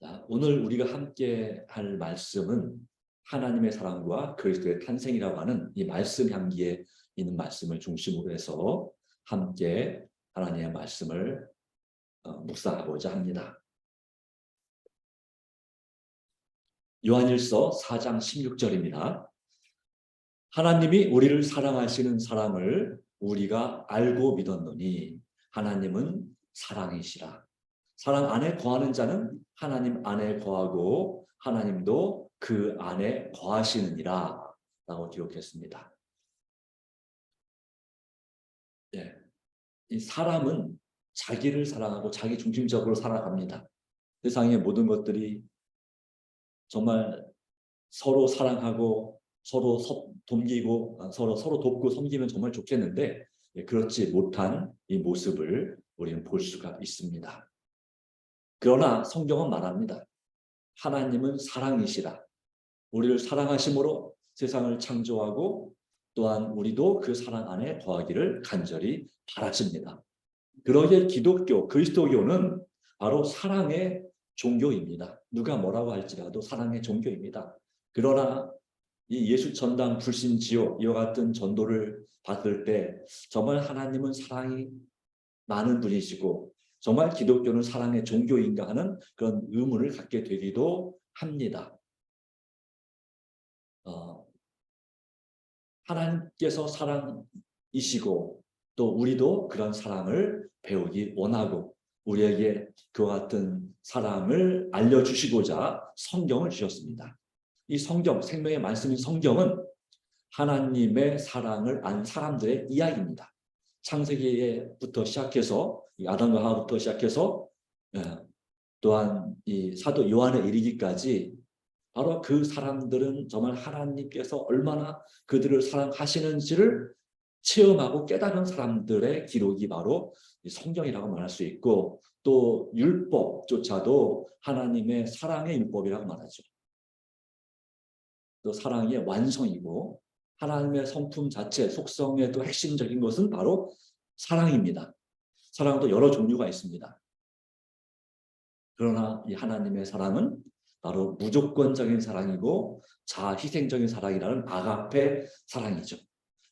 자, 오늘 우리가 함께 할 말씀은 하나님의 사랑과 그리스도의 탄생이라고 하는 이 말씀 향기에 있는 말씀을 중심으로 해서 함께 하나님의 말씀을 묵상하고자 합니다. 요한일서 4장 16절입니다. 하나님이 우리를 사랑하시는 사랑을 우리가 알고 믿었노니 하나님은 사랑이시라. 사랑 안에 거하는 자는 하나님 안에 거하고 하나님도 그 안에 거하시느니라 라고 기록했습니다. 네. 이 사람은 자기를 사랑하고 자기 중심적으로 살아갑니다. 세상의 모든 것들이 정말 서로 사랑하고 서로 돕기고 서로 돕고 섬기면 정말 좋겠는데 그렇지 못한 이 모습을 우리는 볼 수가 있습니다. 그러나 성경은 말합니다. 하나님은 사랑이시라. 우리를 사랑하심으로 세상을 창조하고 또한 우리도 그 사랑 안에 거하기를 간절히 바라십니다. 그러기에 기독교, 그리스도교는 바로 사랑의 종교입니다. 누가 뭐라고 할지라도 사랑의 종교입니다. 그러나 이 예수 전당 불신 지옥 이와 같은 전도를 받을 때 정말 하나님은 사랑이 많은 분이시고 정말 기독교는 사랑의 종교인가 하는 그런 의문을 갖게 되기도 합니다. 하나님께서 사랑이시고 또 우리도 그런 사랑을 배우기 원하고 우리에게 그와 같은 사랑을 알려주시고자 성경을 주셨습니다. 이 성경, 생명의 말씀인 성경은 하나님의 사랑을 안 사람들의 이야기입니다. 창세기부터 시작해서 아담과 하와부터 시작해서 또한 이 사도 요한에 이르기까지 바로 그 사람들은 정말 하나님께서 얼마나 그들을 사랑하시는지를 체험하고 깨달은 사람들의 기록이 바로 성경이라고 말할 수 있고 또 율법조차도 하나님의 사랑의 율법이라고 말하죠. 또 사랑의 완성이고 하나님의 성품 자체, 속성의 또 핵심적인 것은 바로 사랑입니다. 사랑도 여러 종류가 있습니다. 그러나 이 하나님의 사랑은 바로 무조건적인 사랑이고 자희생적인 사랑이라는 아가페 사랑이죠.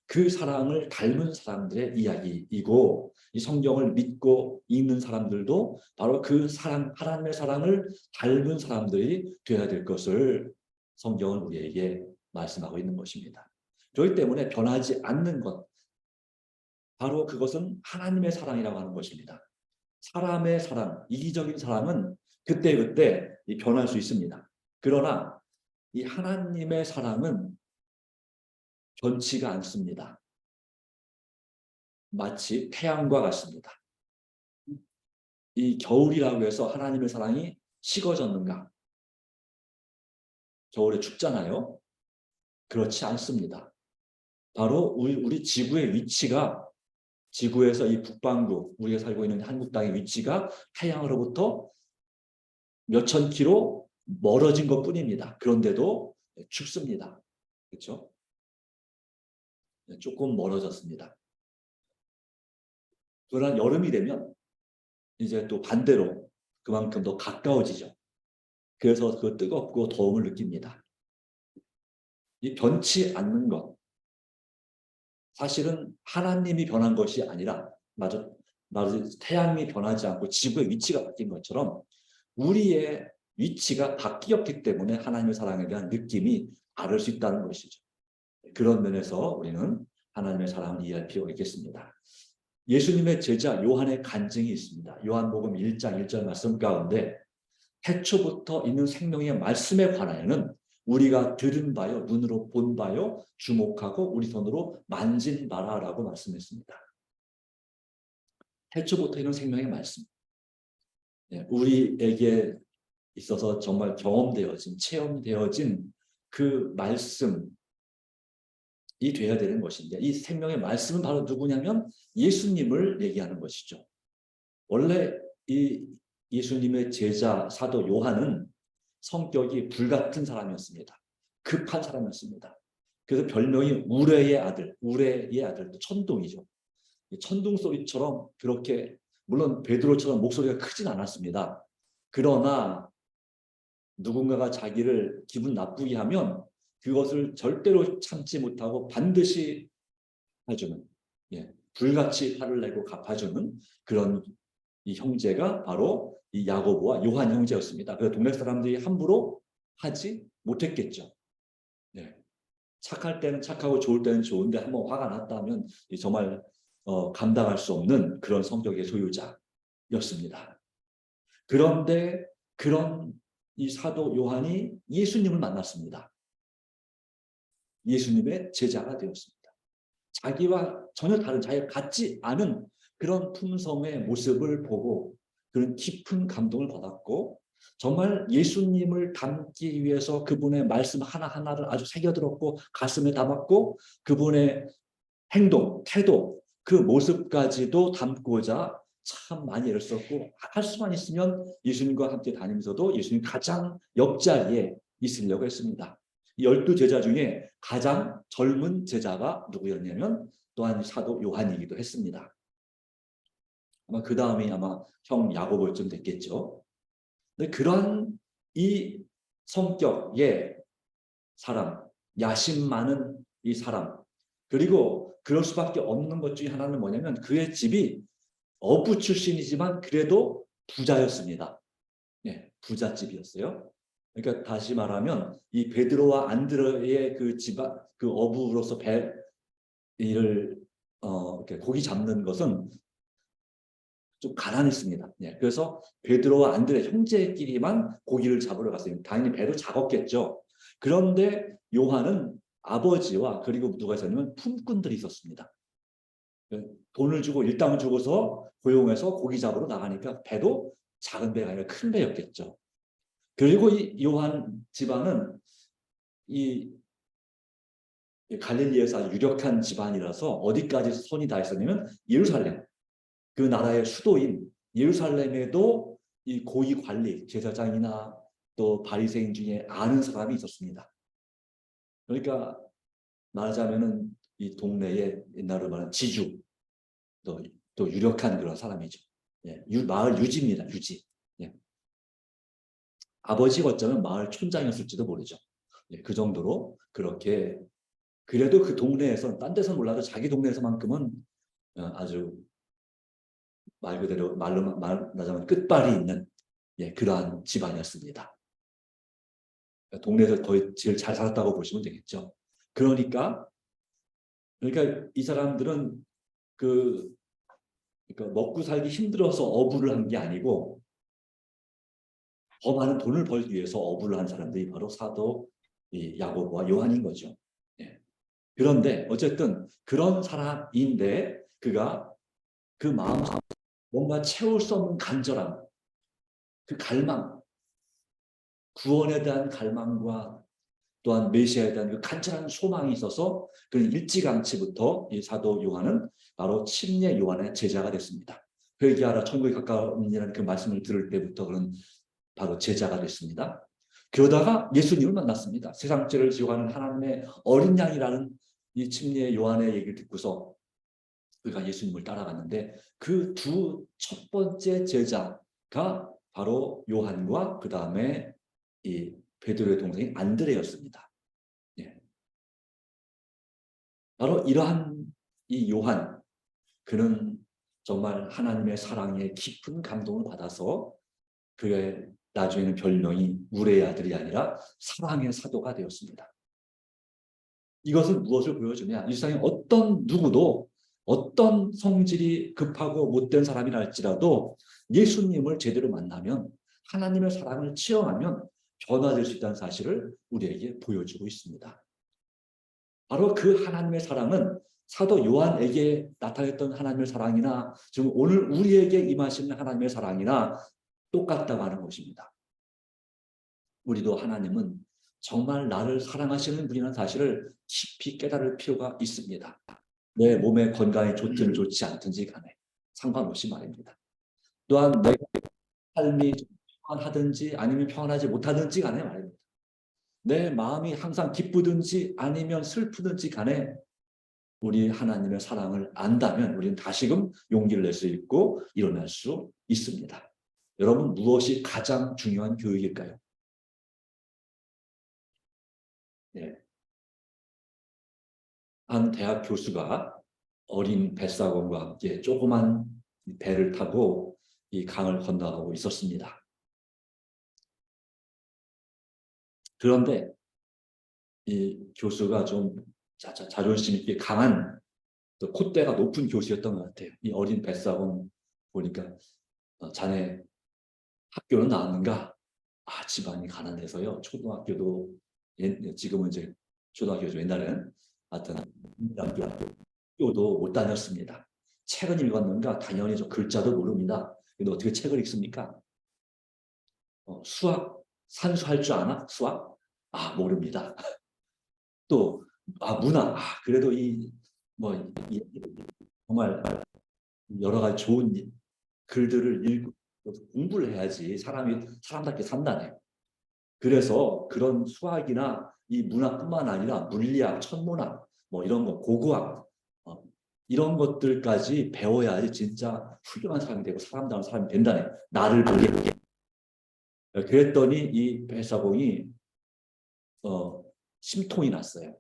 그 사랑을 닮은 사람들의 이야기이고 이 성경을 믿고 읽는 사람들도 바로 그 사랑, 하나님의 사랑을 닮은 사람들이 되어야 될 것을 성경은 우리에게 말씀하고 있는 것입니다. 그렇기 때문에 변하지 않는 것, 바로 그것은 하나님의 사랑이라고 하는 것입니다. 사람의 사랑, 이기적인 사랑은 그때그때 변할 수 있습니다. 그러나 이 하나님의 사랑은 변치가 않습니다. 마치 태양과 같습니다. 이 겨울이라고 해서 하나님의 사랑이 식어졌는가? 겨울에 춥잖아요. 그렇지 않습니다. 바로 우리 지구의 위치가 지구에서 이 북반구 우리가 살고 있는 한국 땅의 위치가 태양으로부터 몇천 킬로 멀어진 것뿐입니다. 그런데도 춥습니다. 그렇죠? 조금 멀어졌습니다. 그러나 여름이 되면 이제 또 반대로 그만큼 더 가까워지죠. 그래서 그 뜨겁고 더움을 느낍니다. 이 변치 않는 것, 사실은 하나님이 변한 것이 아니라 마저 태양이 변하지 않고 지구의 위치가 바뀐 것처럼 우리의 위치가 바뀌었기 때문에 하나님의 사랑에 대한 느낌이 다를 수 있다는 것이죠. 그런 면에서 우리는 하나님의 사랑을 이해할 필요가 있겠습니다. 예수님의 제자 요한의 간증이 있습니다. 요한복음 1장 1절 말씀 가운데 태초부터 있는 생명의 말씀에 관하여는 우리가 들은 바요, 눈으로 본 바요, 주목하고 우리 손으로 만진 바라라고 말씀했습니다. 태초부터 있는 생명의 말씀. 우리에게 있어서 정말 경험되어진, 체험되어진 그 말씀이 되어야 되는 것인데 이 생명의 말씀은 바로 누구냐면 예수님을 얘기하는 것이죠. 원래 이 예수님의 제자 사도 요한은 성격이 불같은 사람이었습니다. 급한 사람이었습니다. 그래서 별명이 우레의 아들, 우레의 아들, 천둥이죠. 천둥 소리처럼 그렇게 물론 베드로처럼 목소리가 크진 않았습니다. 그러나 누군가가 자기를 기분 나쁘게 하면 그것을 절대로 참지 못하고 반드시 해주는, 불같이 화를 내고 갚아주는 그런 이 형제가 바로 이 야고보와 요한 형제였습니다. 그래서 동네 사람들이 함부로 하지 못했겠죠. 착할 때는 착하고 좋을 때는 좋은데 한번 화가 났다면 정말 감당할 수 없는 그런 성격의 소유자였습니다. 그런데 그런 이 사도 요한이 예수님을 만났습니다. 예수님의 제자가 되었습니다. 자기와 전혀 다른, 자기가 같지 않은 그런 품성의 모습을 보고 그런 깊은 감동을 받았고, 정말 예수님을 닮기 위해서 그분의 말씀 하나하나를 아주 새겨들었고 가슴에 담았고, 그분의 행동, 태도, 그 모습까지도 담고자 참 많이 애를 썼고, 할 수만 있으면 예수님과 함께 다니면서도 예수님 가장 옆자리에 있으려고 했습니다. 12 제자 중에 가장 젊은 제자가 누구였냐면 또한 사도 요한이기도 했습니다. 아마 그 다음이 아마 형 야고보쯤 됐겠죠. 근데 그런 이 성격의 사람, 야심 많은 이 사람, 그리고 그럴 수밖에 없는 것 중에 하나는 뭐냐면 그의 집이 어부 출신이지만 그래도 부자였습니다. 부잣집이었어요. 그러니까 다시 말하면 이 베드로와 안드레의 그 집안, 그 어부로서 일을 이렇게 고기 잡는 것은 좀 가난했습니다. 그래서 베드로와 안드레 형제끼리만 고기를 잡으러 갔어요. 당연히 배도 작았겠죠. 그런데 요한은 아버지와 그리고 누가 있었냐면 품꾼들이 있었습니다. 돈을 주고 일당을 주고서 고용해서 고기 잡으러 나가니까 배도 작은 배가 아니라 큰 배였겠죠. 그리고 이 요한 집안은 이 갈릴리에서 아주 유력한 집안이라서 어디까지 손이 다 있었냐면 예루살렘, 그 나라의 수도인 예루살렘에도 이 고위 관리, 제사장이나 또 바리새인 중에 아는 사람이 있었습니다. 그러니까 말하자면은 이 동네에 옛날로 말하는 지주, 또 유력한 그런 사람이죠. 마을 유지입니다. 유지. 아버지가 어쩌면 마을 촌장이었을지도 모르죠. 그 정도로 그렇게, 그래도 그 동네에서 딴 데서 몰라도 자기 동네에서만큼은 아주 말 그대로 말하자면 끝발이 있는 그러한 집안이었습니다. 동네에서 거의 제일 잘 살았다고 보시면 되겠죠. 그러니까 이 사람들은 그러니까 먹고 살기 힘들어서 어부를 한 게 아니고 더 많은 돈을 벌기 위해서 어부를 한 사람들이 바로 사도 야고보와 요한인 거죠. 그런데 어쨌든 그런 사람인데 그가 그 마음, 뭔가 채울 수 없는 간절함, 그 갈망, 구원에 대한 갈망과 또한 메시아에 대한 그 간절한 소망이 있어서 그는 일찌감치부터 이 사도 요한은 바로 침례 요한의 제자가 됐습니다. 회개하라 천국에 가까운이라는 그 말씀을 들을 때부터 그는 바로 제자가 됐습니다. 그러다가 예수님을 만났습니다. 세상 죄를 지고 가는 하나님의 어린 양이라는 이 침례 요한의 얘기를 듣고서 그가 예수님을 따라갔는데 그 두 첫 번째 제자가 바로 요한과 그 다음에 이 베드로의 동생인 안드레였습니다. 바로 이러한 이 요한, 그는 정말 하나님의 사랑에 깊은 감동을 받아서 그의 나중에는 별명이 우레의 아들이 아니라 사랑의 사도가 되었습니다. 이것은 무엇을 보여주냐? 이 세상에 어떤 누구도 어떤 성질이 급하고 못된 사람이라 할지라도 예수님을 제대로 만나면, 하나님의 사랑을 체험하면 변화될 수 있다는 사실을 우리에게 보여주고 있습니다. 바로 그 하나님의 사랑은 사도 요한에게 나타냈던 하나님의 사랑이나 지금 오늘 우리에게 임하시는 하나님의 사랑이나 똑같다고 하는 것입니다. 우리도 하나님은 정말 나를 사랑하시는 분이라는 사실을 깊이 깨달을 필요가 있습니다. 내 몸의 건강이 좋든 좋지 않든지 간에 상관없이 말입니다. 또한 내 삶이 평안하든지 아니면 평안하지 못하든지 간에 말입니다. 내 마음이 항상 기쁘든지 아니면 슬프든지 간에 우리 하나님의 사랑을 안다면 우리는 다시금 용기를 낼 수 있고 일어날 수 있습니다. 여러분, 무엇이 가장 중요한 교육일까요? 예. 한 대학 교수가 어린 뱃사공과 함께 조그만 배를 타고 이 강을 건너가고 있었습니다. 그런데 이 교수가 좀 자존심 있게 강한 또 콧대가 높은 교수였던 것 같아요. 이 어린 뱃사공 보니까 자네 학교는 나왔는가? 아, 집안이 가난해서요. 초등학교도 지금은 이제 초등학교죠. 옛날에는 하여튼 학교도 못 다녔습니다. 책은 읽었는가? 당연히 저 글자도 모릅니다. 근데 어떻게 책을 읽습니까? 수학 산수할 줄 아나? 수학? 아, 모릅니다. 또 문화. 그래도 정말 여러 가지 좋은 글들을 읽고 공부를 해야지 사람답게 산다네. 그래서 그런 수학이나 이 문학뿐만 아니라 물리학, 천문학, 뭐 이런 거, 고고학, 이런 것들까지 배워야지 진짜 훌륭한 사람이 되고 사람다운 사람이 된다네. 나를 보게. 그랬더니 이 배사공이 심통이 났어요.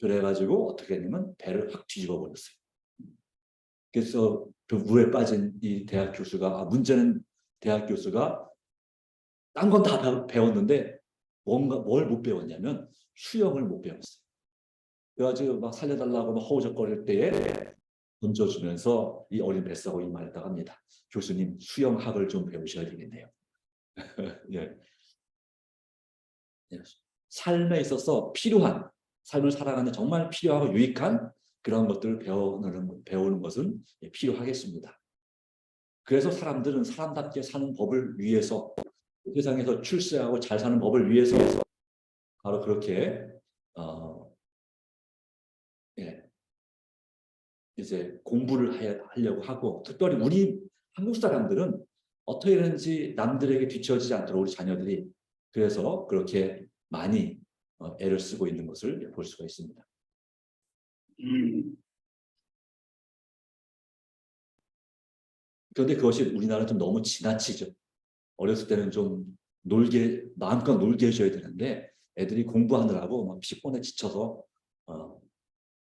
그래가지고 어떻게 했냐면 배를 확 뒤집어 버렸어요. 그래서 그 물에 빠진 이 대학 교수가 문제는 대학 교수가 딴 건 다 배웠는데 뭘 못 배웠냐면 수영을 못 배웠어요. 그래가지고 막 살려달라고 막 허우적거릴 때에 던져주면서 이 어린 뱃사공이 말했다고 합니다. 교수님 수영학을 좀 배우셔야 되겠네요. 예. 예. 삶에 있어서 필요한 삶을 살아가는 정말 필요하고 유익한 그런 것들을 배우는 것은 필요하겠습니다. 그래서 사람들은 사람답게 사는 법을 위해서 세상에서 출세하고 잘 사는 법을 위해서 바로 그렇게 예, 이제 공부를 하려고 하고 특별히 우리 한국 사람들은 어떻게 되는지 남들에게 뒤처지지 않도록 우리 자녀들이 그래서 그렇게 많이 애를 쓰고 있는 것을 볼 수가 있습니다. 그런데 그것이 우리나라는 좀 너무 지나치죠. 어렸을 때는 좀 마음껏 놀게 해줘야 되는데 애들이 공부하느라고 막 피곤에 지쳐서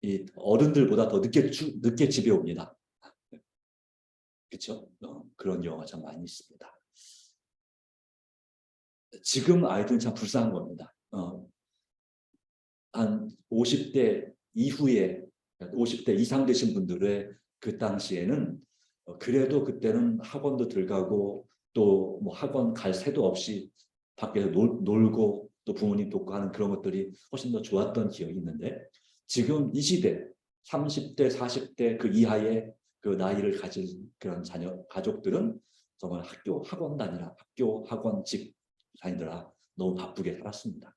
이 어른들보다 더 늦게 집에 옵니다. 그렇죠? 그런 경우가 참 많이 있습니다. 지금 아이들은 참 불쌍한 겁니다. 한 50대 이후에 50대 이상 되신 분들의 그 당시에는 그래도 그때는 학원도 들어가고 또 뭐 학원 갈 새도 없이 밖에서 놀고 또 부모님 돕고 하는 그런 것들이 훨씬 더 좋았던 기억이 있는데 지금 이 시대 30대 40대 그 이하의 그 나이를 가진 그런 가족들은 정말 학원 다니라 학교 학원 집 다니느라 너무 바쁘게 살았습니다.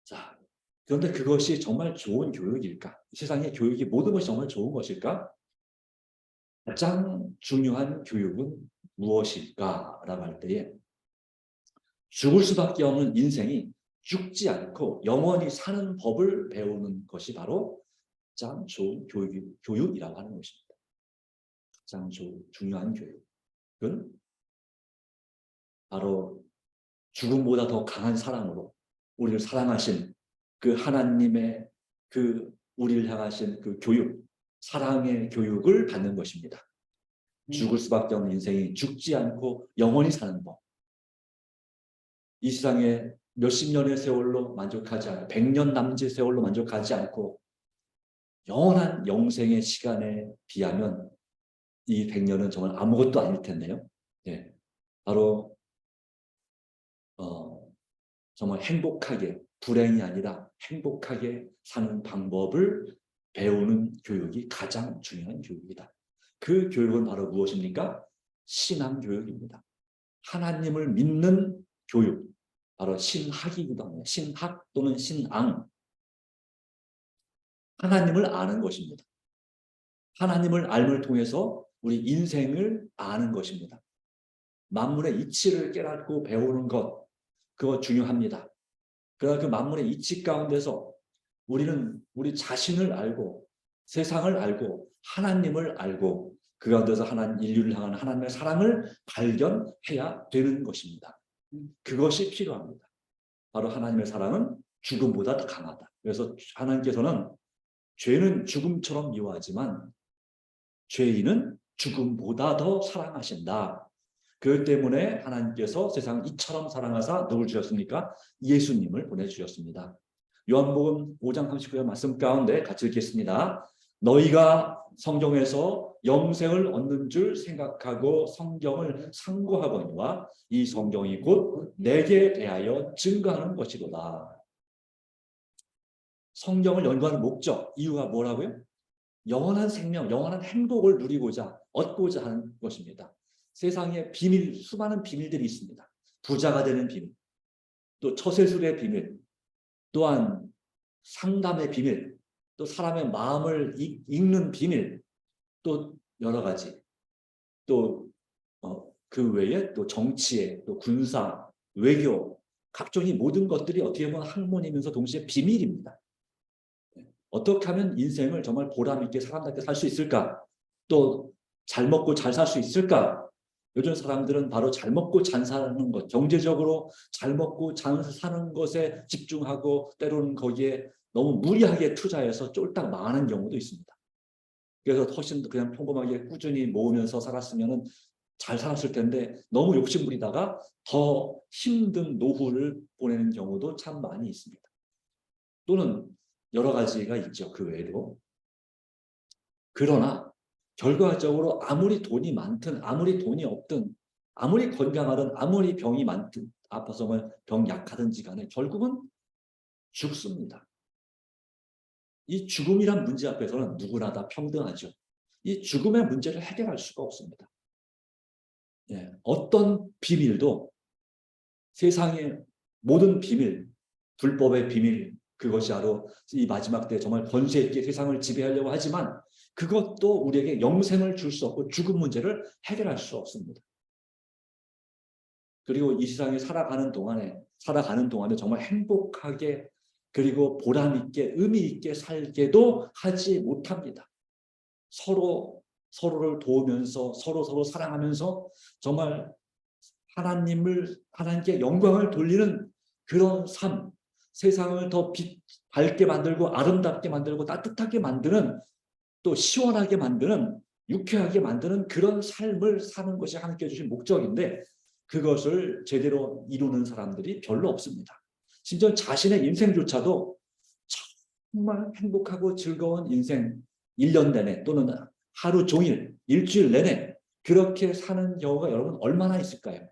자, 그런데 그것이 정말 좋은 교육일까? 세상의 교육이 모든 것이 정말 좋은 것일까? 가장 중요한 교육은 무엇일까라고 할 때에 죽을 수밖에 없는 인생이 죽지 않고 영원히 사는 법을 배우는 것이 바로 가장 좋은 교육이라고 하는 것입니다. 가장 중요한 교육은 바로 죽음보다 더 강한 사랑으로 우리를 사랑하신 그 하나님의 그 우리를 향하신 그 교육, 사랑의 교육을 받는 것입니다. 죽을 수밖에 없는 인생이 죽지 않고 영원히 사는 법. 이 세상에 몇십 년의 세월로 만족하지 않고 100년 남짓 세월로 만족하지 않고 영원한 영생의 시간에 비하면 이 100년은 정말 아무것도 아닐 텐데요. 네, 바로 정말 행복하게 불행이 아니라 행복하게 사는 방법을 배우는 교육이 가장 중요한 교육이다. 그 교육은 바로 무엇입니까? 신앙교육입니다. 하나님을 믿는 교육, 바로 신학이기도 합니다. 신학 또는 신앙, 하나님을 아는 것입니다. 하나님을 알을 통해서 우리 인생을 아는 것입니다. 만물의 이치를 깨닫고 배우는 것, 그거 중요합니다. 그러나 그 만물의 이치 가운데서 우리는 우리 자신을 알고 세상을 알고 하나님을 알고 그 가운데서 인류를 향한 하나님의 사랑을 발견해야 되는 것입니다. 그것이 필요합니다. 바로 하나님의 사랑은 죽음보다 더 강하다. 그래서 하나님께서는 죄는 죽음처럼 미워하지만 죄인은 죽음보다 더 사랑하신다. 그렇기 때문에 하나님께서 세상을 이처럼 사랑하사 누굴 주셨습니까? 예수님을 보내주셨습니다. 요한복음 5장 39절 말씀 가운데 같이 읽겠습니다. 너희가 성경에서 영생을 얻는 줄 생각하고 성경을 상고하거니와 이 성경이 곧 내게 대하여 증거하는 것이로다. 성경을 연구하는 목적, 이유가 뭐라고요? 영원한 생명, 영원한 행복을 누리고자, 얻고자 하는 것입니다. 세상에 비밀, 수많은 비밀들이 있습니다. 부자가 되는 비밀, 또 처세술의 비밀, 또한 상담의 비밀, 또 사람의 마음을 읽는 비밀, 또 여러 가지, 또 그 외에 또 정치에, 또 군사, 외교, 각종의 모든 것들이 어떻게 보면 학문이면서 동시에 비밀입니다. 어떻게 하면 인생을 정말 보람있게 사람답게 살 수 있을까? 또 잘 먹고 잘 살 수 있을까? 요즘 사람들은 바로 잘 먹고 잘 사는 것, 경제적으로 잘 먹고 잘 사는 것에 집중하고 때로는 거기에 너무 무리하게 투자해서 쫄딱 망하는 경우도 있습니다. 그래서 훨씬 그냥 평범하게 꾸준히 모으면서 살았으면 잘 살았을 텐데 너무 욕심부리다가 더 힘든 노후를 보내는 경우도 참 많이 있습니다. 또는 여러 가지가 있죠. 그 외에도. 그러나 결과적으로 아무리 돈이 많든 아무리 돈이 없든 아무리 건강하든 아무리 병이 많든 아파서 병 약하든지 간에 결국은 죽습니다. 이 죽음이란 문제 앞에서는 누구나 다 평등하죠. 이 죽음의 문제를 해결할 수가 없습니다. 예, 어떤 비밀도 세상의 모든 비밀, 불법의 비밀, 그것이 바로 이 마지막 때 정말 권세 있게 세상을 지배하려고 하지만 그것도 우리에게 영생을 줄 수 없고 죽음 문제를 해결할 수 없습니다. 그리고 이 세상에 살아가는 동안에 정말 행복하게 그리고 보람 있게 의미 있게 살게도 하지 못합니다. 서로를 도우면서 서로 사랑하면서 정말 하나님께 영광을 돌리는 그런 삶, 세상을 더 밝게 만들고 아름답게 만들고 따뜻하게 만드는 또 시원하게 만드는 유쾌하게 만드는 그런 삶을 사는 것이 하나님께 주신 목적인데 그것을 제대로 이루는 사람들이 별로 없습니다. 심지어 자신의 인생조차도 정말 행복하고 즐거운 인생 1년 내내 또는 하루 종일 일주일 내내 그렇게 사는 경우가 여러분 얼마나 있을까요?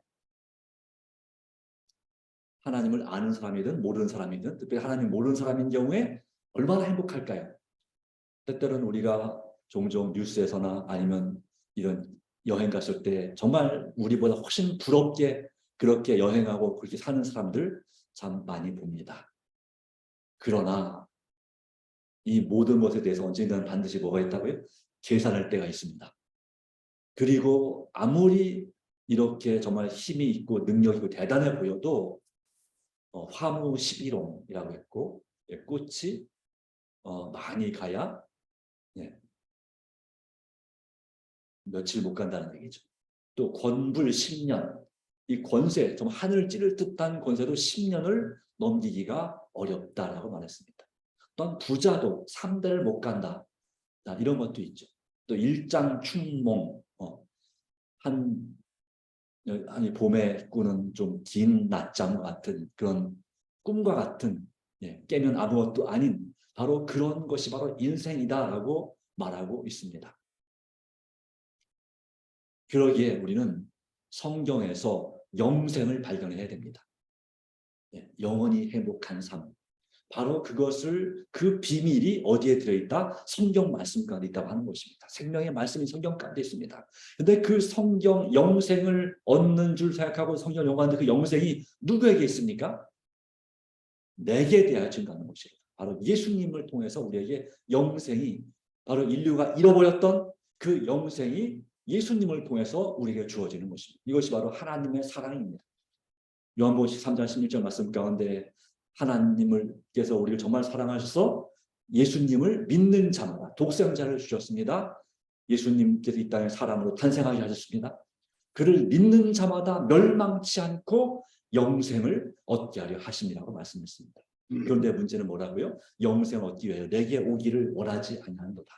하나님을 아는 사람이든 모르는 사람이든 특별히 하나님 모르는 사람인 경우에 얼마나 행복할까요? 때때로는 우리가 종종 뉴스에서나 아니면 이런 여행 갔을 때 정말 우리보다 훨씬 부럽게 그렇게 여행하고 그렇게 사는 사람들 참 많이 봅니다. 그러나 이 모든 것에 대해서 언젠가는 반드시 뭐가 있다고요? 계산할 때가 있습니다. 그리고 아무리 이렇게 정말 힘이 있고 능력이 있고 대단해 보여도 화무 11홍이라고 했고 꽃이 많이 가야 며칠 못 간다는 얘기죠. 또 권불 10년, 이 권세, 좀 하늘을 찌를 듯한 권세도 10년을 넘기기가 어렵다라고 말했습니다. 또한 부자도 3대를 못 간다. 이런 것도 있죠. 또 일장춘몽, 아니 봄에 꾸는 좀 긴 낮잠 같은 그런 꿈과 같은 깨면 아무것도 아닌 바로 그런 것이 바로 인생이다라고 말하고 있습니다. 그러기에 우리는 성경에서 영생을 발견해야 됩니다. 영원히 행복한 삶. 바로 그 비밀이 어디에 들어있다? 성경 말씀 가운데 있다고 하는 것입니다. 생명의 말씀이 성경 가운데 있습니다. 근데 그 성경 영생을 얻는 줄 생각하고 성경 연구하는데 그 영생이 누구에게 있습니까? 내게 대하여 증거하는 것입니다. 바로 예수님을 통해서 우리에게 영생이 바로 인류가 잃어버렸던 그 영생이 예수님을 통해서 우리에게 주어지는 것입니다. 이것이 바로 하나님의 사랑입니다. 요한복음 13장 16절 말씀 가운데 하나님께서 우리를 정말 사랑하셔서 예수님을 믿는 자마다 독생자를 주셨습니다. 예수님께서 이 땅에 사람으로 탄생하게 하셨습니다. 그를 믿는 자마다 멸망치 않고 영생을 얻게 하려 하심이라고 말씀했습니다. 그런데 문제는 뭐라고요? 영생을 얻기 위하여 내게 오기를 원하지 아니하는도다.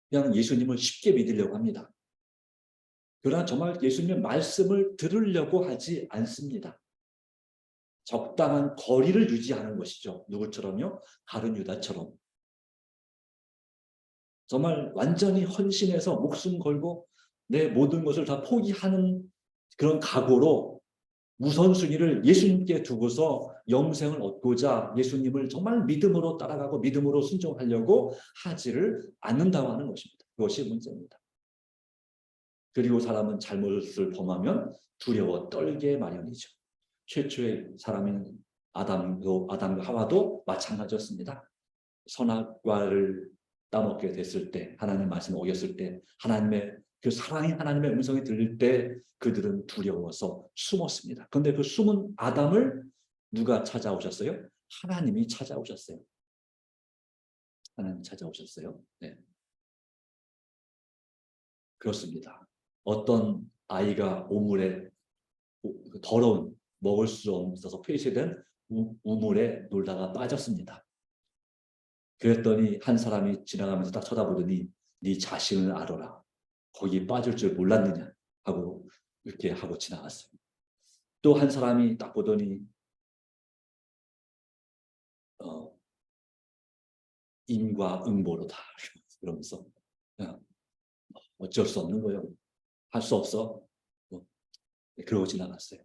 그냥 예수님을 쉽게 믿으려고 합니다. 그러나 정말 예수님의 말씀을 들으려고 하지 않습니다. 적당한 거리를 유지하는 것이죠. 누구처럼요? 다른 유다처럼. 정말 완전히 헌신해서 목숨 걸고 내 모든 것을 다 포기하는 그런 각오로 우선순위를 예수님께 두고서 영생을 얻고자 예수님을 정말 믿음으로 따라가고 믿음으로 순종하려고 하지를 않는다고 하는 것입니다. 그것이 문제입니다. 그리고 사람은 잘못을 범하면 두려워 떨게 마련이죠. 최초의 사람인 아담과 하와도 마찬가지였습니다. 선악과를 따먹게 됐을 때, 하나님의 말씀을 어겼을 때, 하나님의 그 사랑의 하나님의 음성이 들릴 때 그들은 두려워서 숨었습니다. 그런데 그 숨은 아담을 누가 찾아오셨어요? 하나님이 찾아오셨어요. 하나님 찾아오셨어요. 네. 그렇습니다. 어떤 아이가 오물에 더러운 먹을 수 없어서 폐쇄된 우물에 놀다가 빠졌습니다. 그랬더니 한 사람이 지나가면서 딱 쳐다보더니 네 자신을 알아라. 거기 빠질 줄 몰랐느냐 하고 이렇게 하고 지나갔어요. 또 한 사람이 딱 보더니 인과응보로다 그러면서 그냥 어쩔 수 없는 거예요. 할 수 없어. 그러고 지나갔어요.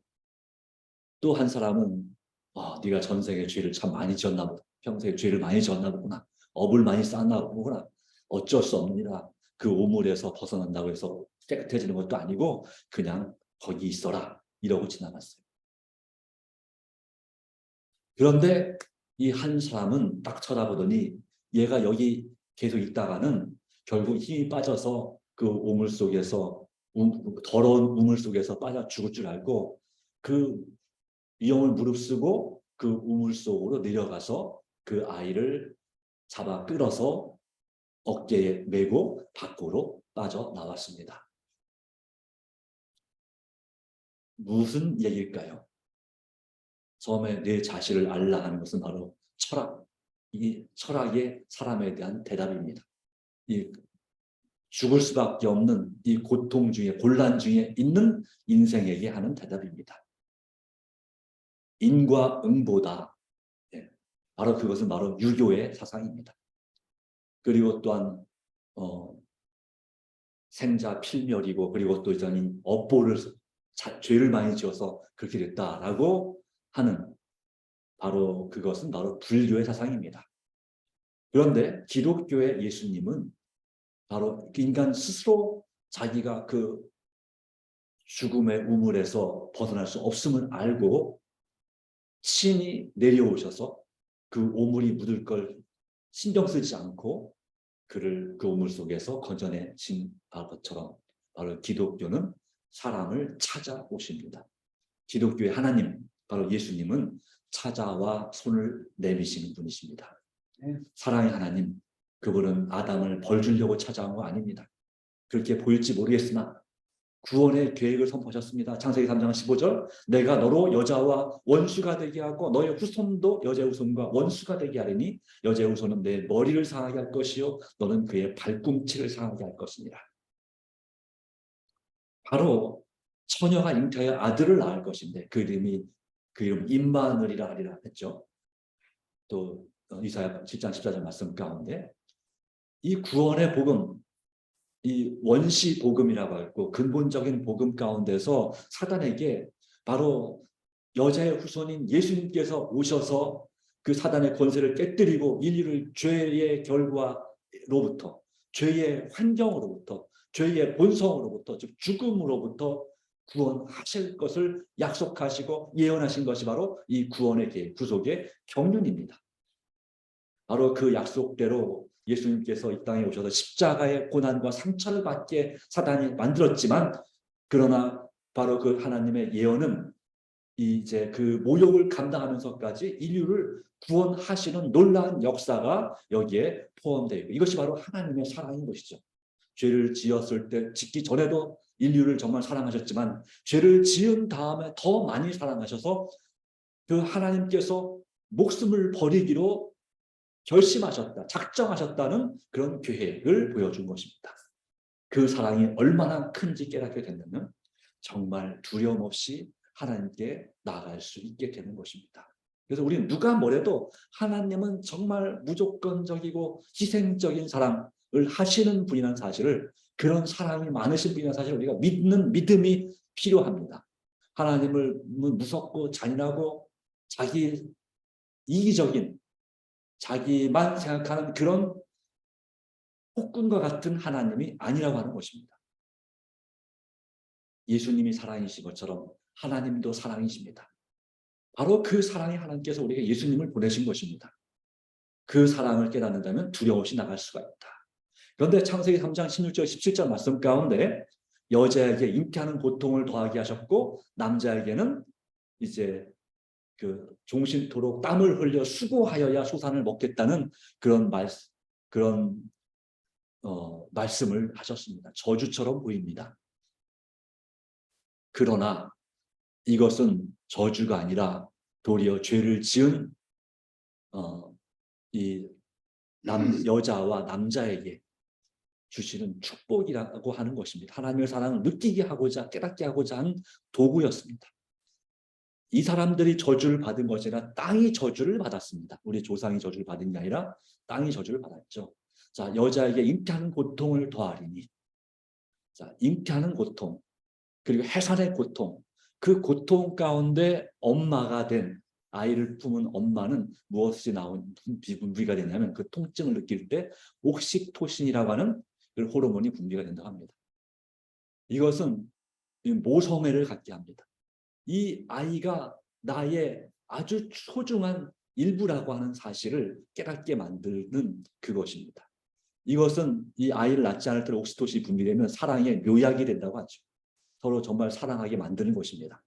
또 한 사람은 네가 전생에 죄를 참 많이 지었나 보다. 평생에 죄를 많이 지었나 보구나. 업을 많이 쌓았나 보구나. 어쩔 수 없느니라. 그 오물에서 벗어난다고 해서 깨끗해지는 것도 아니고 그냥 거기 있어라. 이러고 지나갔어요. 그런데 이 한 사람은 딱 쳐다보더니 얘가 여기 계속 있다가는 결국 힘이 빠져서 그 오물 속에서 더러운 우물 속에서 빠져 죽을 줄 알고 그 위험을 무릅쓰고 그 우물 속으로 내려가서 그 아이를 잡아 끌어서 어깨에 메고 밖으로 빠져나왔습니다. 무슨 얘기일까요? 처음에 내 자신을 알라 하는 것은 바로 철학, 이 철학의 사람에 대한 대답입니다. 이 죽을 수밖에 없는 이 고통 중에 곤란 중에 있는 인생에게 하는 대답입니다. 인과응보다. 바로 그것은 바로 유교의 사상입니다. 그리고 또한 생자 필멸이고 그리고 또 이전이 업보를 죄를 많이 지어서 그렇게 됐다라고 하는 바로 그것은 바로 불교의 사상입니다. 그런데 기독교의 예수님은 바로 인간 스스로 자기가 그 죽음의 우물에서 벗어날 수 없음을 알고 친히 내려오셔서 그 오물이 묻을 걸 신경 쓰지 않고 그를 그 우물 속에서 건져내신 것처럼 바로 기독교는 사람을 찾아오십니다. 기독교의 하나님, 바로 예수님은 찾아와 손을 내미시는 분이십니다. 사랑의 하나님, 그분은 아담을 벌 주려고 찾아온 거 아닙니다. 그렇게 보일지 모르겠으나 구원의 계획을 선포하셨습니다. 창세기 3장 15절 내가 너로 여자와 원수가 되게 하고 너의 후손도 여자의 후손과 원수가 되게 하리니 여자의 후손은 내 머리를 상하게 할 것이요 너는 그의 발꿈치를 상하게 할 것이니라. 바로 처녀가 잉태하여 아들을 낳을 것인데 그 이름 임마누엘이라 하리라 했죠. 또 이사야 7장 14절 말씀 가운데 이 구원의 복음, 이 원시 복음이라고 하고 근본적인 복음 가운데서 사단에게 바로 여자의 후손인 예수님께서 오셔서 그 사단의 권세를 깨뜨리고 인류를 죄의 결과로부터 죄의 환경으로부터 죄의 본성으로부터 즉 죽음으로부터 구원하실 것을 약속하시고 예언하신 것이 바로 이 구원의 계획, 구속의 경륜입니다. 바로 그 약속대로 예수님께서 이 땅에 오셔서 십자가의 고난과 상처를 받게 사단이 만들었지만 그러나 바로 그 하나님의 예언은 이제 그 모욕을 감당하면서까지 인류를 구원하시는 놀라운 역사가 여기에 포함되어 있고 이것이 바로 하나님의 사랑인 것이죠. 죄를 지었을 때 짓기 전에도 인류를 정말 사랑하셨지만 죄를 지은 다음에 더 많이 사랑하셔서 그 하나님께서 목숨을 버리기로 결심하셨다, 작정하셨다는 그런 계획을 보여준 것입니다. 그 사랑이 얼마나 큰지 깨닫게 된다면 정말 두려움 없이 하나님께 나아갈 수 있게 되는 것입니다. 그래서 우리는 누가 뭐래도 하나님은 정말 무조건적이고 희생적인 사랑을 하시는 분이라는 사실을, 그런 사랑이 많으신 분이라는 사실을 우리가 믿는 믿음이 필요합니다. 하나님을 무섭고 잔인하고 자기 이기적인, 자기만 생각하는 그런 폭군과 같은 하나님이 아니라고 하는 것입니다. 예수님이 사랑이신 것처럼 하나님도 사랑이십니다. 바로 그 사랑의 하나님께서 우리에게 예수님을 보내신 것입니다. 그 사랑을 깨닫는다면 두려움 없이 나갈 수가 있다. 그런데 창세기 3장 16절 17절 말씀 가운데 여자에게 잉태하는 고통을 더하게 하셨고 남자에게는 이제 그 종신토록 땀을 흘려 수고하여야 소산을 먹겠다는 그런 말씀을 하셨습니다. 저주처럼 보입니다. 그러나 이것은 저주가 아니라 도리어 죄를 지은 이 여자와 남자에게 주시는 축복이라고 하는 것입니다. 하나님의 사랑을 느끼게 하고자, 깨닫게 하고자 한 도구였습니다. 이 사람들이 저주를 받은 것이 아니라 땅이 저주를 받았습니다. 우리 조상이 저주를 받은 게 아니라 땅이 저주를 받았죠. 자, 여자에게 잉태하는 고통을 더하리니, 자, 잉태하는 고통, 그리고 해산의 고통, 그 고통 가운데 엄마가 된, 아이를 품은 엄마는 무엇이 나온 분비가 되냐면 그 통증을 느낄 때 옥시토신이라고 하는 그 호르몬이 분비가 된다고 합니다. 이것은 모성애를 갖게 합니다. 이 아이가 나의 아주 소중한 일부라고 하는 사실을 깨닫게 만드는 그것입니다. 이것은 이 아이를 낳지 않을 때 옥시토신이 분비되면 사랑의 묘약이 된다고 하죠. 서로 정말 사랑하게 만드는 것입니다.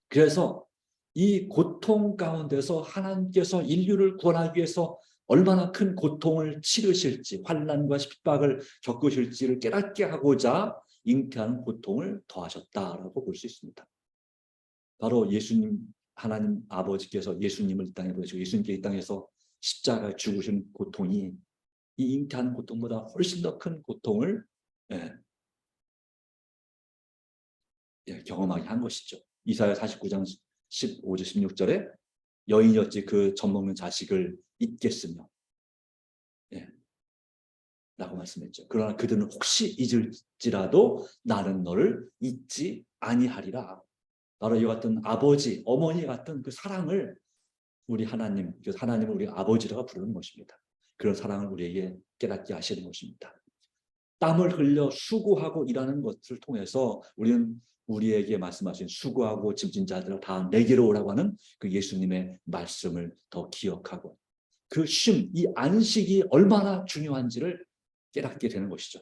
그래서 이 고통 가운데서 하나님께서 인류를 구원하기 위해서 얼마나 큰 고통을 치르실지, 환난과 핍박을 겪으실지를 깨닫게 하고자 잉태하는 고통을 더하셨다라고 볼 수 있습니다. 바로 예수님, 하나님 아버지께서 예수님을 이 땅에 보내시고 예수님께 이 땅에서 십자가에 죽으신 고통이 이 잉태하는 고통보다 훨씬 더 큰 고통을 경험하게 한 것이죠. 이사야 49장 15절 16절에 여인이 어찌 그 젖먹는 자식을 잊겠으며 라고 말씀했죠. 그러나 그들은 혹시 잊을지라도 나는 너를 잊지 아니하리라. 바로 이와 같은 아버지, 어머니 같은 그 사랑을 우리 하나님, 그래서 하나님을 우리 아버지라고 부르는 것입니다. 그런 사랑을 우리에게 깨닫게 하시는 것입니다. 땀을 흘려 수고하고 일하는 것을 통해서 우리는 우리에게 말씀하신 수고하고 짐진 자들을 다 내게로 오라고 하는 그 예수님의 말씀을 더 기억하고 그 쉼, 이 안식이 얼마나 중요한지를 깨닫게 되는 것이죠.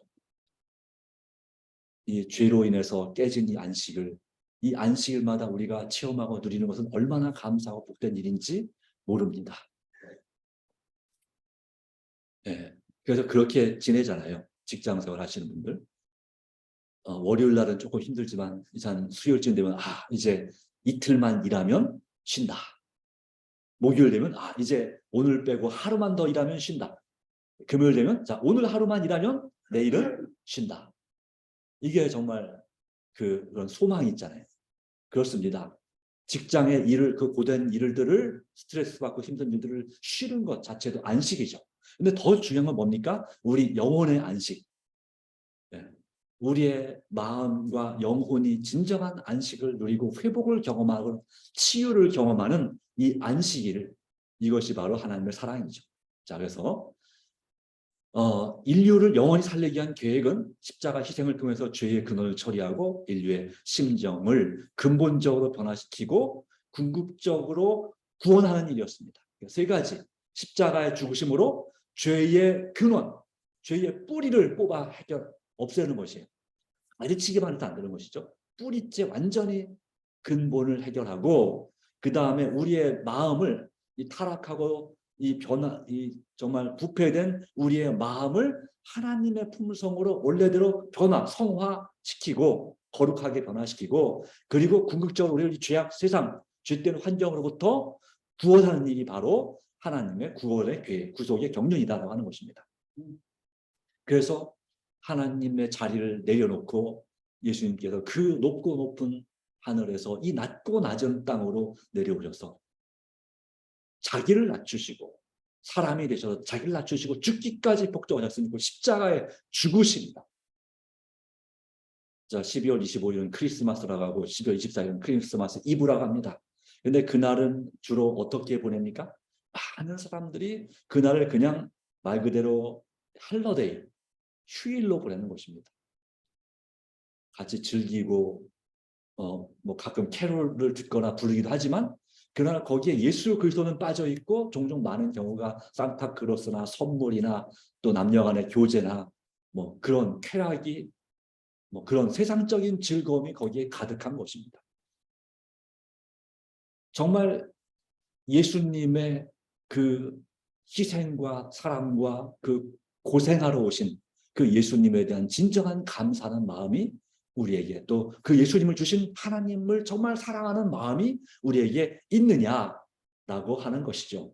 이 죄로 인해서 깨진 이 안식일마다 우리가 체험하고 누리는 것은 얼마나 감사하고 복된 일인지 모릅니다. 그래서 그렇게 지내잖아요. 직장생활 하시는 분들. 월요일 날은 조금 힘들지만 이제 수요일쯤 되면 이제 이틀만 일하면 쉰다. 목요일 되면 이제 오늘 빼고 하루만 더 일하면 쉰다. 금요일 되면 자 오늘 하루만 일하면 내일은 쉰다. 이게 정말 그런 소망이 있잖아요. 그렇습니다. 직장의 일을, 그 고된 일들을, 스트레스 받고 힘든 일들을 쉬는 것 자체도 안식이죠. 근데 더 중요한 건 뭡니까? 우리 영혼의 안식. 우리의 마음과 영혼이 진정한 안식을 누리고 회복을 경험하고 치유를 경험하는 이 안식일, 이것이 바로 하나님의 사랑이죠. 자, 그래서 인류를 영원히 살리기 위한 계획은 십자가 희생을 통해서 죄의 근원을 처리하고 인류의 심정을 근본적으로 변화시키고 궁극적으로 구원하는 일이었습니다. 세 가지, 십자가의 죽으심으로 죄의 근원, 죄의 뿌리를 뽑아 없애는 것이에요. 아래치기만 해도 안 되는 것이죠. 뿌리째 완전히 근본을 해결하고 그 다음에 우리의 마음을 이 타락하고 이 정말 부패된 우리의 마음을 하나님의 품성으로 원래대로 성화, 변화시키고 거룩하게 변화시키고 그리고 궁극적으로 우리를 이 죄악 세상 죄된 환경으로부터 구원하는 일이 바로 하나님의 구원의 계획, 구속의 경륜이다라고 하는 것입니다. 그래서 하나님의 자리를 내려놓고 예수님께서 그 높고 높은 하늘에서 이 낮고 낮은 땅으로 내려오셔서 자기를 낮추시고 사람이 되셔서 자기를 낮추시고 죽기까지 복종하셨으니 그 십자가에 죽으십니다. 자, 12월 25일은 크리스마스라고 하고 12월 24일은 크리스마스 이브라고 합니다. 근데 그날은 주로 어떻게 보냅니까? 많은 사람들이 그날을 그냥 말 그대로 할러데이, 휴일로 보내는 것입니다. 같이 즐기고 뭐 가끔 캐롤을 듣거나 부르기도 하지만 그러나 거기에 예수 그리스도는 빠져 있고 종종 많은 경우가 산타크로스나 선물이나 또 남녀간의 교제나 뭐 그런 쾌락이 뭐 그런 세상적인 즐거움이 거기에 가득한 것입니다. 정말 예수님의 그 희생과 사랑과 그 고생하러 오신 그 예수님에 대한 진정한 감사하는 마음이 우리에게 또 그 예수님을 주신 하나님을 정말 사랑하는 마음이 우리에게 있느냐라고 하는 것이죠.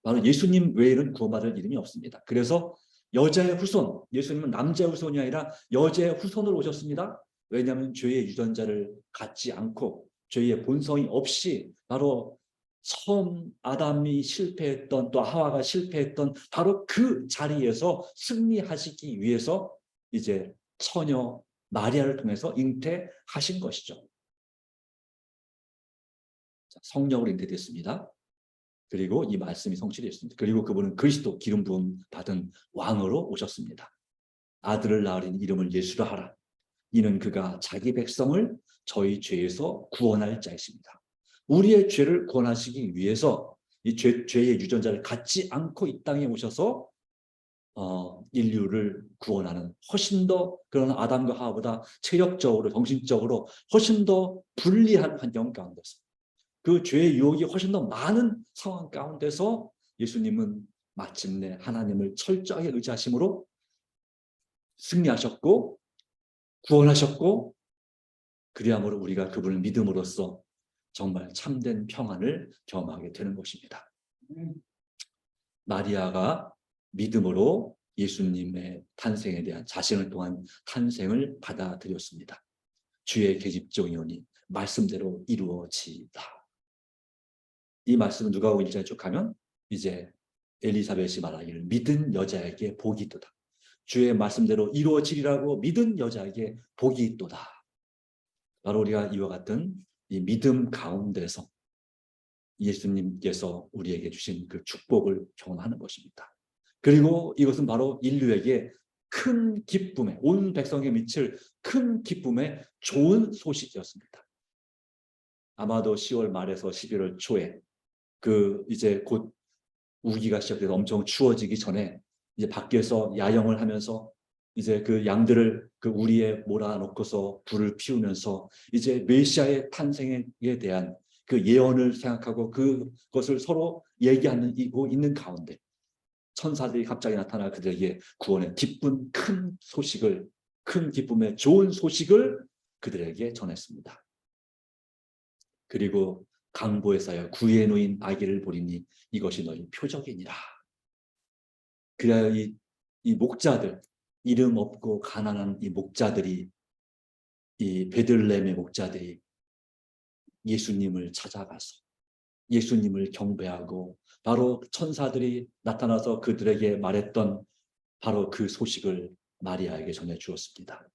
바로 예수님 외에는 구원받을 이름이 없습니다. 그래서 여자의 후손, 예수님은 남자의 후손이 아니라 여자의 후손으로 오셨습니다. 왜냐하면 죄의 유전자를 갖지 않고 죄의 본성이 없이 바로 처음 아담이 실패했던 또 하와가 실패했던 바로 그 자리에서 승리하시기 위해서 이제 처녀 마리아를 통해서 잉태하신 것이죠. 성령으로 잉태됐습니다. 그리고 이 말씀이 성취되었습니다. 그리고 그분은 그리스도 기름 부음 받은 왕으로 오셨습니다. 아들을 낳으리니 이름을 예수라 하라. 이는 그가 자기 백성을 저희 죄에서 구원할 자이십니다. 우리의 죄를 구원하시기 위해서 이 죄의 유전자를 갖지 않고 이 땅에 오셔서 인류를 구원하는 훨씬 더 그런 아담과 하와보다 체력적으로 정신적으로 훨씬 더 불리한 환경 가운데서 그 죄의 유혹이 훨씬 더 많은 상황 가운데서 예수님은 마침내 하나님을 철저하게 의지하심으로 승리하셨고 구원하셨고 그리함으로 우리가 그분을 믿음으로써 정말 참된 평안을 경험하게 되는 것입니다. 마리아가 믿음으로 예수님의 탄생에 대한 자신을 통한 탄생을 받아들였습니다. 주의 계집종이오니 말씀대로 이루어지다. 이 말씀은 누가복음 1장에 쭉 가면 이제 엘리사벳이 말하기를 믿은 여자에게 복이 있도다. 주의 말씀대로 이루어지리라고 믿은 여자에게 복이 있도다. 바로 우리가 이와 같은 이 믿음 가운데서 예수님께서 우리에게 주신 그 축복을 경험하는 것입니다. 그리고 이것은 바로 인류에게 큰 기쁨에 온 백성에게 미칠 큰 기쁨의 좋은 소식이었습니다. 아마도 10월 말에서 11월 초에 그 이제 곧 우기가 시작돼서 엄청 추워지기 전에 이제 밖에서 야영을 하면서 이제 그 양들을 그 우리에 몰아놓고서 불을 피우면서 이제 메시아의 탄생에 대한 그 예언을 생각하고 그것을 서로 얘기하고 있는 가운데 천사들이 갑자기 나타나 그들에게 구원의 기쁜 큰 소식을 큰 기쁨의 좋은 소식을 그들에게 전했습니다. 그리고 강보에 쌓여 구에 놓인 아기를 보리니 이것이 너희 표적이니라. 그래야 이 목자들 이름 없고 가난한 이 목자들이 이 베들레헴의 목자들이 예수님을 찾아가서 예수님을 경배하고 바로 천사들이 나타나서 그들에게 말했던 바로 그 소식을 마리아에게 전해 주었습니다.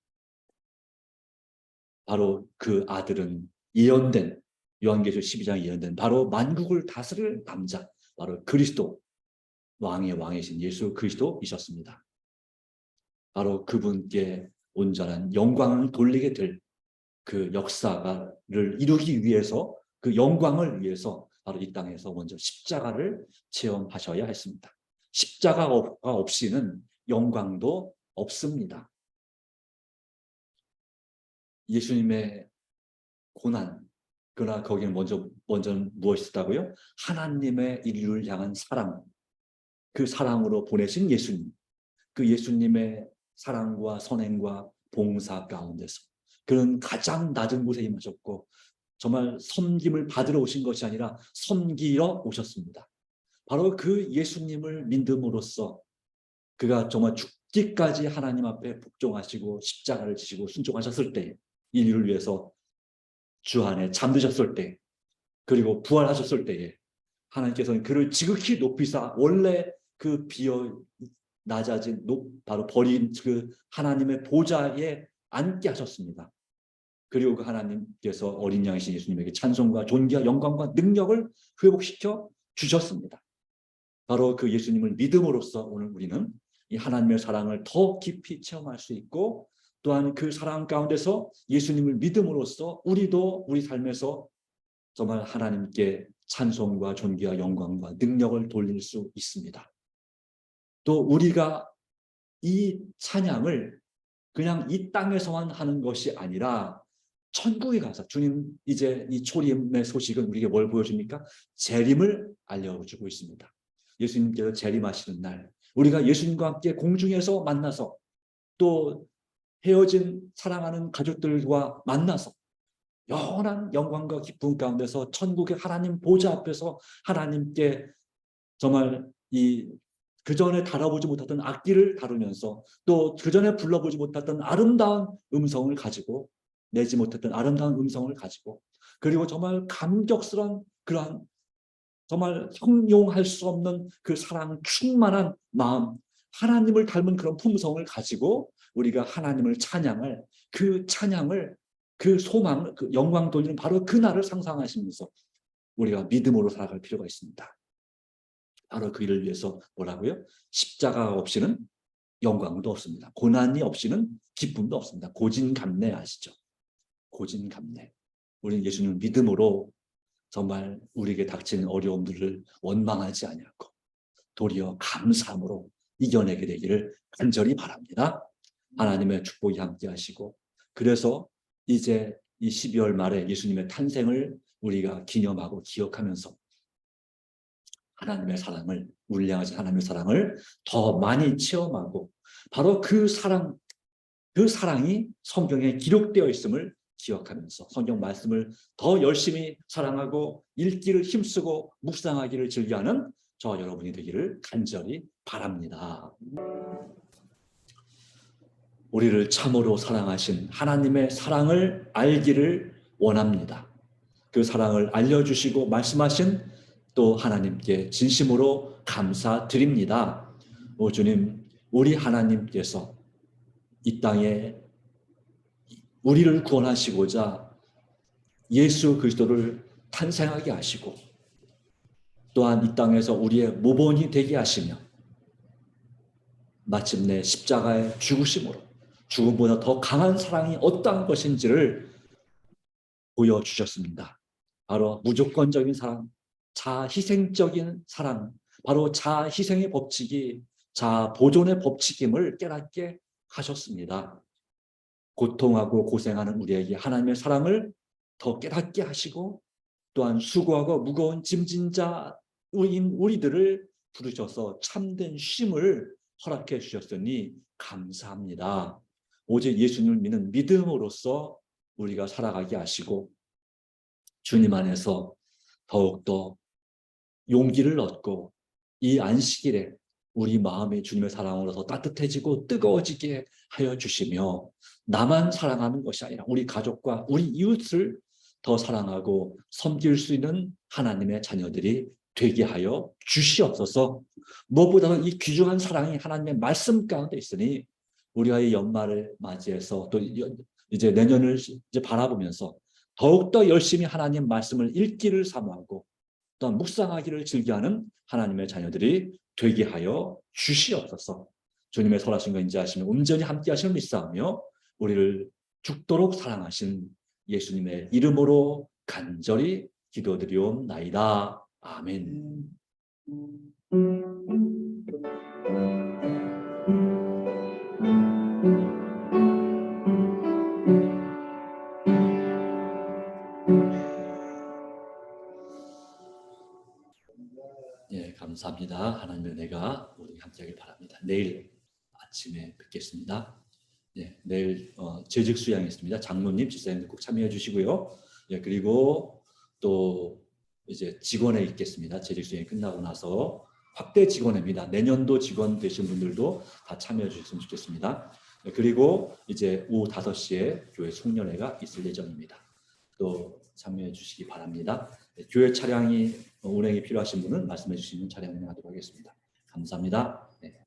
바로 그 아들은 예언된 요한계시록 12장에 예언된 바로 만국을 다스릴 남자 바로 그리스도 왕의 왕이신 예수 그리스도이셨습니다. 바로 그분께 온전한 영광을 돌리게 될 그 역사를 이루기 위해서 그 영광을 위해서 바로 이 땅에서 먼저 십자가를 체험하셔야 했습니다. 십자가가 없이는 영광도 없습니다. 예수님의 고난 그러나 거기는 먼저는 무엇이었다고요? 하나님의 인류를 향한 사랑 그 사랑으로 보내신 예수님 그 예수님의 사랑과 선행과 봉사 가운데서 그런 가장 낮은 곳에 임하셨고 정말 섬김을 받으러 오신 것이 아니라 섬기러 오셨습니다. 바로 그 예수님을 믿음으로써 그가 정말 죽기까지 하나님 앞에 복종하시고 십자가를 지시고 순종하셨을 때, 인류를 위해서 주 안에 잠드셨을 때, 그리고 부활하셨을 때에 하나님께서는 그를 지극히 높이사 원래 그 비어 낮아진 바로 버린 그 하나님의 보좌에 앉게 하셨습니다. 그리고 그 하나님께서 어린 양이신 예수님에게 찬송과 존귀와 영광과 능력을 회복시켜 주셨습니다. 바로 그 예수님을 믿음으로써 오늘 우리는 이 하나님의 사랑을 더 깊이 체험할 수 있고, 또한 그 사랑 가운데서 예수님을 믿음으로써 우리도 우리 삶에서 정말 하나님께 찬송과 존귀와 영광과 능력을 돌릴 수 있습니다. 또 우리가 이 찬양을 그냥 이 땅에서만 하는 것이 아니라 천국에 가서, 주님 이제 이 초림의 소식은 우리에게 뭘 보여줍니까? 재림을 알려주고 있습니다. 예수님께서 재림하시는 날, 우리가 예수님과 함께 공중에서 만나서 또 헤어진 사랑하는 가족들과 만나서 영원한 영광과 기쁨 가운데서 천국의 하나님 보좌 앞에서 하나님께 정말 이 그전에 다뤄보지 못했던 악기를 다루면서 또 그전에 불러보지 못했던 아름다운 음성을 가지고, 내지 못했던 아름다운 음성을 가지고, 그리고 정말 감격스러운 그러한 정말 형용할 수 없는 그 사랑 충만한 마음, 하나님을 닮은 그런 품성을 가지고 우리가 하나님을 찬양을, 그 찬양을, 그 소망, 그 영광 돌리는 바로 그 날을 상상하시면서 우리가 믿음으로 살아갈 필요가 있습니다. 바로 그 일을 위해서 뭐라고요? 십자가 없이는 영광도 없습니다. 고난이 없이는 기쁨도 없습니다. 고진감래 아시죠? 고진감래. 우리는 예수님을 믿음으로 정말 우리에게 닥친 어려움들을 원망하지 아니하고 도리어 감사함으로 이겨내게 되기를 간절히 바랍니다. 하나님의 축복이 함께 하시고, 그래서 이제 이 12월 말에 예수님의 탄생을 우리가 기념하고 기억하면서 하나님의 사랑을, 울량하신 하나님의 사랑을 더 많이 체험하고, 바로 그 사랑, 그 사랑이 성경에 기록되어 있음을 기억하면서 성경 말씀을 더 열심히 사랑하고 읽기를 힘쓰고 묵상하기를 즐겨하는 저와 여러분이 되기를 간절히 바랍니다. 우리를 참으로 사랑하신 하나님의 사랑을 알기를 원합니다. 그 사랑을 알려주시고 말씀하신 또 하나님께 진심으로 감사드립니다. 오 주님, 우리 하나님께서 이 땅에 우리를 구원하시고자 예수 그리스도를 탄생하게 하시고, 또한 이 땅에서 우리의 모본이 되게 하시며 마침내 십자가의 죽으심으로 죽음보다 더 강한 사랑이 어떠한 것인지를 보여주셨습니다. 바로 무조건적인 사랑, 자희생적인 사랑, 바로 자희생의 법칙이 자보존의 법칙임을 깨닫게 하셨습니다. 고통하고 고생하는 우리에게 하나님의 사랑을 더 깨닫게 하시고, 또한 수고하고 무거운 짐진 자인 우리들을 부르셔서 참된 쉼을 허락해 주셨으니 감사합니다. 오직 예수님을 믿는 믿음으로써 우리가 살아가게 하시고, 주님 안에서 더욱더 용기를 얻고 이 안식일에 우리 마음이 주님의 사랑으로 더 따뜻해지고 뜨거워지게 하여 주시며, 나만 사랑하는 것이 아니라 우리 가족과 우리 이웃을 더 사랑하고 섬길 수 있는 하나님의 자녀들이 되게 하여 주시옵소서. 무엇보다도 이 귀중한 사랑이 하나님의 말씀 가운데 있으니 우리가 이 연말을 맞이해서 또 이제 내년을 이제 바라보면서 더욱더 열심히 하나님 말씀을 읽기를 사모하고 또한 묵상하기를 즐겨하는 하나님의 자녀들이 되게 하여 주시옵소서. 주님의 선하심과 인자하심을 온전히 함께 하시는 믿사오며 우리를 죽도록 사랑하신 예수님의 이름으로 간절히 기도드리옵나이다. 아멘. 예, 감사합니다. 하나님의 은혜가 우리 함께하길 바랍니다. 내일 아침에 뵙겠습니다. 네, 내일 재직 수양이 있습니다. 장로님, 집사님들 꼭 참여해 주시고요. 예, 그리고 또 이제 직원회 있겠습니다. 재직 수양이 끝나고 나서 확대 직원회입니다. 내년도 직원 되신 분들도 다 참여해 주셨으면 좋겠습니다. 예, 그리고 이제 오후 5시에 교회 송년회가 있을 예정입니다. 또 참여해 주시기 바랍니다. 예, 교회 차량이 운행이 필요하신 분은 말씀해 주시면 차량 운행하도록 하겠습니다. 감사합니다. 네.